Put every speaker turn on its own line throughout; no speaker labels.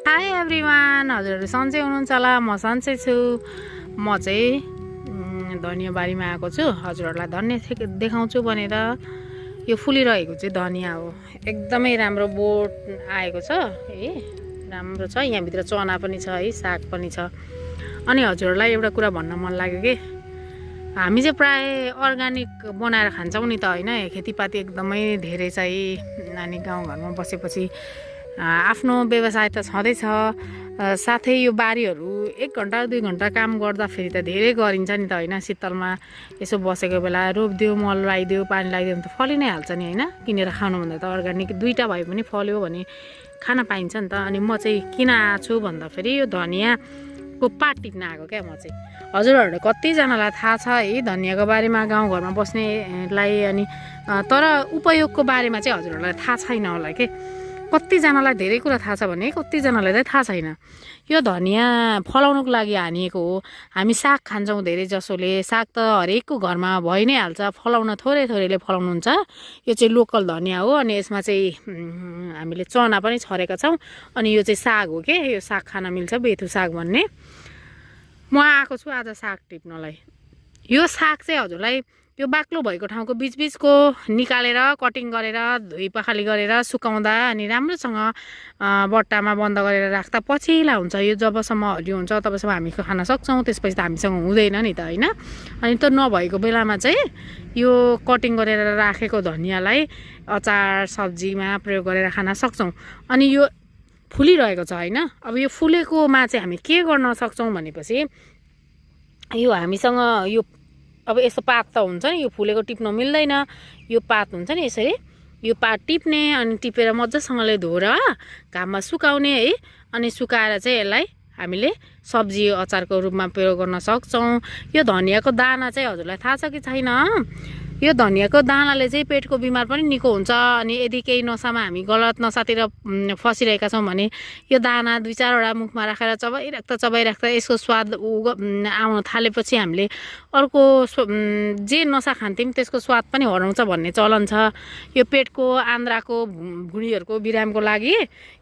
High everyone, हजुरहरू सन्चै हुनुहुन्छ होला। म सन्चै छु। म चाहिँ धनियाँ बारीमा आएको छु। हजुरहरूलाई धनियाँ देखाउँछु भनेर। यो फुलिरहेको चाहिँ धनियाँ हो। एकदमै राम्रो बोट आएको छ है, राम्रो छ। यहाँभित्र चना पनि छ है, साग पनि छ। अनि हजुरहरूलाई एउटा कुरा भन्न मन लाग्यो कि हामी चाहिँ प्राय अर्ग्यानिक बनाएर खान्छौँ नि त होइन। खेतीपाती एकदमै धेरै चाहिँ अनि गाउँघरमा बसेपछि आफ्नो व्यवसाय त छँदैछ, साथै यो बारीहरू 1 घन्टा 2 घन्टा काम गर्दाखेरि त धेरै गरिन्छ नि त होइन। शीतलमा यसो बसेको बेला रोपिदियो, मल लगाइदियो, पानी लगाइदियो भने त फलि नै हाल्छ नि होइन। किनेर खानुभन्दा त अर्ग्यानिक दुईवटा भए पनि फल्यो भने खान पाइन्छ नि त। अनि म चाहिँ किन आएको छु भन्दाखेरि यो धनियाँको पात टिप्न आएको क्या म चाहिँ। हजुरहरूले कतिजनालाई थाहा छ है धनियाँको बारेमा, गाउँघरमा बस्नेलाई। अनि तर उपयोगको बारेमा चाहिँ हजुरहरूलाई थाहा छैन होला के। कतिजनालाई धेरै कुरा थाहा छ भने कतिजनालाई चाहिँ थाहा छैन। यो धनियाँ फलाउनुको लागि हानिएको हो। हामी साग खान्छौँ धेरै जसोले। साग त हरेकको घरमा भइ नै हाल्छ, फलाउन थोरै थोरैले फलाउनुहुन्छ। यो चाहिँ लोकल धनियाँ हो। अनि यसमा चाहिँ हामीले चना पनि छरेका छौँ। अनि यो चाहिँ साग हो के, यो साग खान मिल्छ, बेथु साग भन्ने। म आएको छु आज साग टिप्नलाई। यो साग चाहिँ हजुरलाई यो बाक्लो भएको ठाउँको बिचबिचको निकालेर कटिङ गरेर धुई पखाली गरेर सुकाउँदा अनि राम्रोसँग बट्टामा बन्द गरेर राख्दा पछिला हुन्छ। यो जबसम्म हरियो हुन्छ तबसम्म हामी खान सक्छौँ। त्यसपछि त हामीसँग हुँदैन नि त होइन। अनि त्यो नभएको बेलामा चाहिँ यो कटिङ गरेर राखेको धनियाँलाई अचार सब्जीमा प्रयोग गरेर खान सक्छौँ। अनि यो फुलिरहेको छ होइन। अब यो फुलेकोमा चाहिँ हामी के गर्न सक्छौँ भनेपछि यो हामीसँग यो अब यस्तो पात त हुन्छ नि, यो फुलेको टिप्न मिल्दैन। यो पात हुन्छ नि यसरी, यो पात टिप्ने अनि टिपेर मजासँगले धोएर घाममा सुकाउने है। अनि सुकाएर चाहिँ यसलाई हामीले सब्जी अचारको रूपमा प्रयोग गर्न सक्छौँ। यो धनियाँको दाना चाहिँ हजुरलाई थाहा छ कि छैन? यो धनियाँको दानाले चाहिँ पेटको बिमार पनि निको हुन्छ। अनि यदि केही नसामा हामी गलत नसातिर फसिरहेका छौँ भने यो दाना 2-4वटा मुखमा राखेर चबाइराख्दा यसको स्वाद आउन थालेपछि हामीले अर्को जे नसा खान्थ्यौँ त्यसको स्वाद पनि हराउँछ भन्ने चलन छ। यो पेटको आन्द्राको भुँडीहरूको बिरामको लागि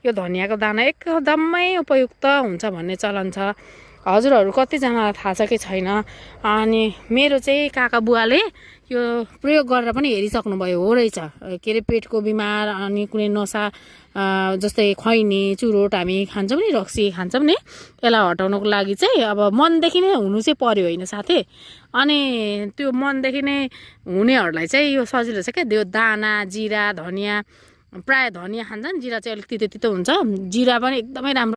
यो धनियाँको दाना एकदमै उपयुक्त हुन्छ भन्ने चलन छ। हजुरहरू कतिजनालाई थाहा छ कि छैन? अनि मेरो चाहिँ काका बुवाले यो प्रयोग गरेर पनि हेरिसक्नुभयो हो रहेछ। के अरे पेटको बिमार अनि कुनै नसा जस्तै खैनी चुरोट हामी खान्छौँ नि, रक्सी खान्छौँ नि, यसलाई हटाउनुको लागि चाहिँ अब मनदेखि नै हुनु चाहिँ पर्यो होइन साथी। अनि त्यो मनदेखि नै हुनेहरूलाई चाहिँ यो सजिलो छ क्या। त्यो दाना जिरा धनियाँ, प्रायः धनियाँ खान्छन्, जिरा चाहिँ अलिक तितो तितो हुन्छ। जिरा पनि एकदमै राम्रो